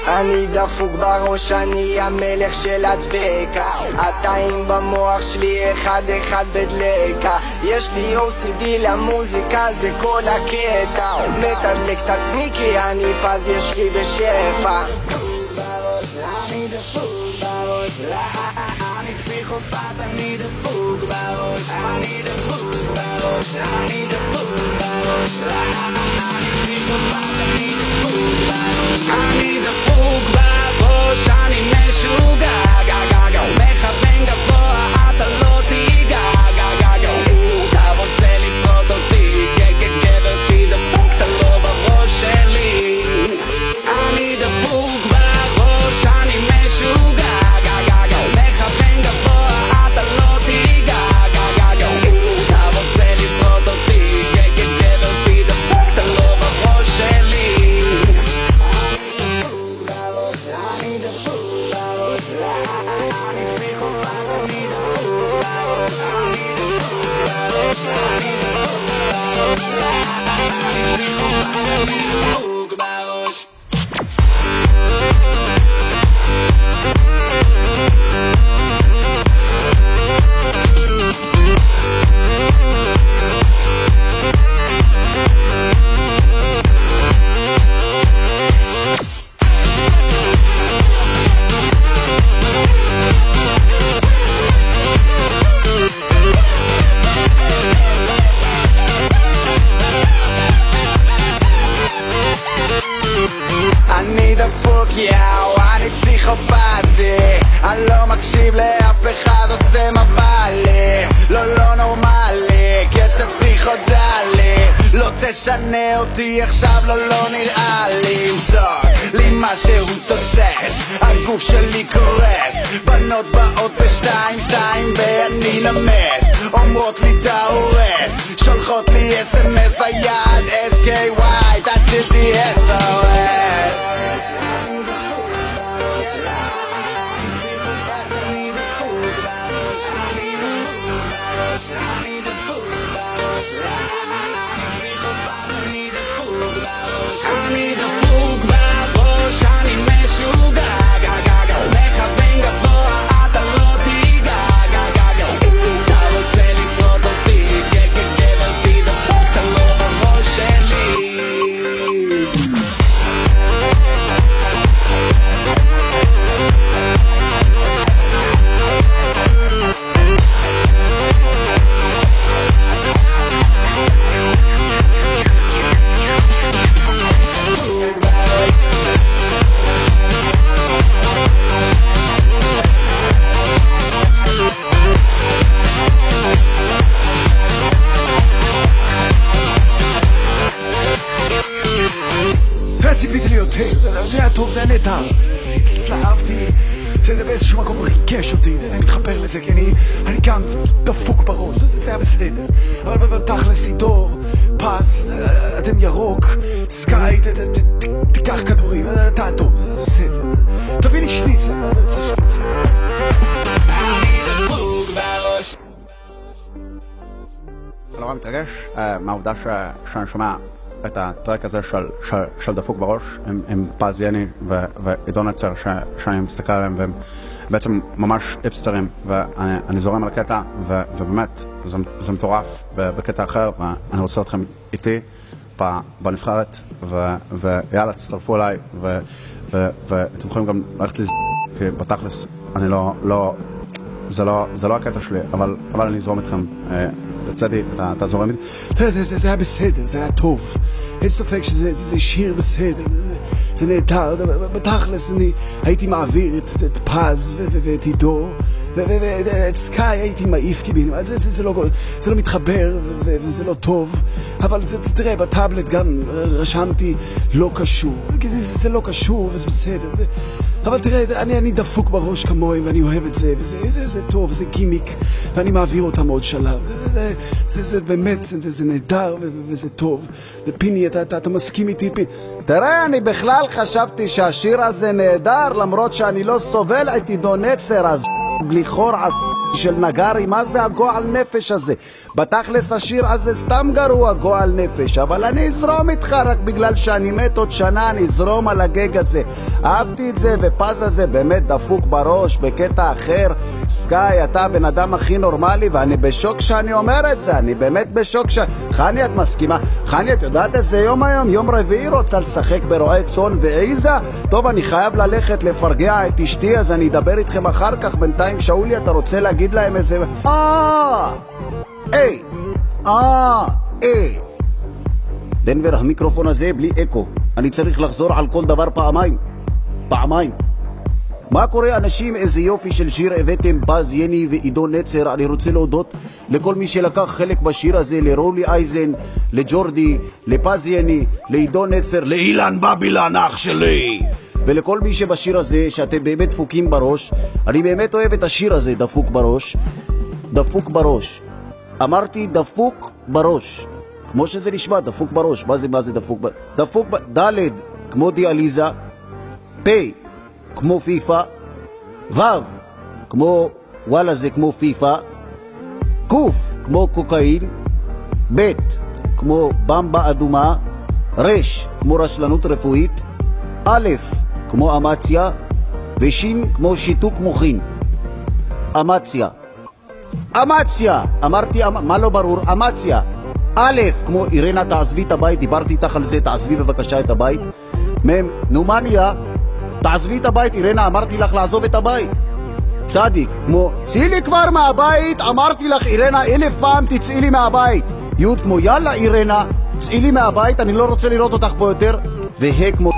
אני דפוק בראש, אני המלך של הדפקה. התאים במוח שלי אחד אחד בדלקה. יש לי OCD למוזיקה, זה כל הקטע. מתדלק את עצמי כי אני פז, יש לי בשפע. אני דפוק בראש, אני פסיכופת, אני דפוק בראש, אני דפוק בראש, אני דפוק בראש, אני פסיכופת, אני דפוק בראש, אני דפוק בראש, אני משוגע, מכוון גבוה, אתה לא תיגע, אם אתה רוצה לשרוד אותי, גבר תדפוק, אתה לא בראש שלי. אני דפוק בראש, אני משוגע, מכוון גבוה, אתה לא תיגע, אם אתה רוצה לשרוד אותי, גבר תדפוק, אתה לא בראש שלי. אני דפוק בראש, אני פסיכופת, אני דפוק בראש, אני דפוק בראש, אני דפוק בראש, אני פסיכופת, אני דפוק בראש. אני דפוק יאו, אני פסיכופתי, אני לא מקשיב לאף אחד, עושה מה בא לי, לא נורמלי, קצב פסיכודלי, לא תשנה אותי עכשיו, לא נראה לי, זאת לי משהו תוסס, הגוף שלי קורס, בנות באות בשתיים ואני נמס, אומרות לי אתה הורס, שולחות לי SMS היד SKY, תציתי SOS. אני דפוק בראש, אני משוגע, מכוון גבוה, אתה לא תיגע, אם אתה רוצה לשרוד אותי, גבר תדפוק, אתה לא בראש שלי. ציפיתי לי יותר, זה היה טוב, זה היה נהדר, התלהבתי, זה באיזשהו מקום ריגש אותי, אני מתחבר לזה כי אני גם דפוק בראש, זה היה בסדר, אבל תכלס עידור, פז, אתם ירוק, סקאי, תיקח כדורים, אתה טוב, זה בסדר, תביא לי שניצל, אני דפוק בראש. זה נורא מתרגש מהעובדה שאני שומע את הטרק הזה של דפוק בראש עם פז יני ועידון עצר שאני מסתכל עליהם והם בעצם ממש היפסטרים ואני זורם על הקטע ובאמת זה מטורף בקטע אחר ואני רוצה אתכם איתי בנבחרת ויאללה תצטרפו אליי ואתם יכולים גם ללכת לי כי בתכלס אני לא זה לא הקטע שלי אבל אני אזרום איתכם צדי, אתה זורם איתי? תראה, זה היה בסדר, זה היה טוב. אין ספק שזה שיר בסדר, זה נהדר. בתכלס אני הייתי מעביר את פז ואת עידו ואת סקאי הייתי מעיף קיבינו. זה לא מתחבר, זה לא טוב. אבל תראה, בטאבלט גם רשמתי לא קשור. זה לא קשור וזה בסדר. אבל תראה, אני דפוק בראש כמוהם ואני אוהב את זה, וזה טוב, זה גימיק, ואני מעביר אותם עוד שלב. זה באמת, זה נהדר וזה טוב. ופיני, אתה מסכים איתי, פיני? תראה, אני בכלל חשבתי שהשיר הזה נהדר, למרות שאני לא סובל את עידו נצר, אז בלי חור של נגרי, מה זה הגועל נפש הזה? בתכלס השיר הזה סתם גרוע גועל נפש, אבל אני אזרום איתך רק בגלל שאני מת עוד שנה, אני אזרום על הגג הזה. אהבתי את זה, ופז הזה באמת דפוק בראש בקטע אחר. סקאי, אתה הבן אדם הכי נורמלי, ואני בשוק שאני אומר את זה, אני באמת בשוק חני, את מסכימה? חני, את יודעת איזה יום היום? יום רביעי, רוצה לשחק ברועי צאן ועיזה? טוב, אני חייב ללכת לפרגע את אשתי, אז אני אדבר איתכם אחר כך. בינתיים שאולי, אתה רוצה להגיד להם איזה... דנבר, המיקרופון הזה בלי אקו, אני צריך לחזור על כל דבר פעמיים. מה קורה אנשים? איזה יופי של שיר הבאתם, פז יני ועידו נצר. אני רוצה להודות לכל מי שלקח חלק בשיר הזה, לרולי אייזן, לג'ורדי, לפז יני, לעידו נצר, לאילן בבילן אח שלי, ולכל מי שבשיר הזה שאתם באמת דפוקים בראש. אני באמת אוהב את השיר הזה, דפוק בראש. אמרתי דפוק בראש, כמו שזה נשמע, דפוק בראש. מה זה דפוק? ד' כמו דיאליזה, פ' כמו פיפה, ו' כמו וואלה זה כמו פיפה, ק' כמו קוקאין, ב' כמו במבה אדומה, ר' כמו רשלנות רפואית, א' כמו אמציה, וש' כמו שיתוק מוחין. אמציה, אמרתי, מה לא ברור? אמציה. א' כמו אירנה, תעזבי את הבית, דיברתי איתך על זה, תעזבי בבקשה את הבית. מ' נומניה, תעזבי את הבית, אירנה, אמרתי לך לעזוב את הבית. צדיק כמו צאי לי כבר מהבית, אמרתי לך אירנה 1000 פעם תצאי לי מהבית. י' כמו יאללה אירנה, צאי לי מהבית, אני לא רוצה לראות אותך פה יותר. וה' כמו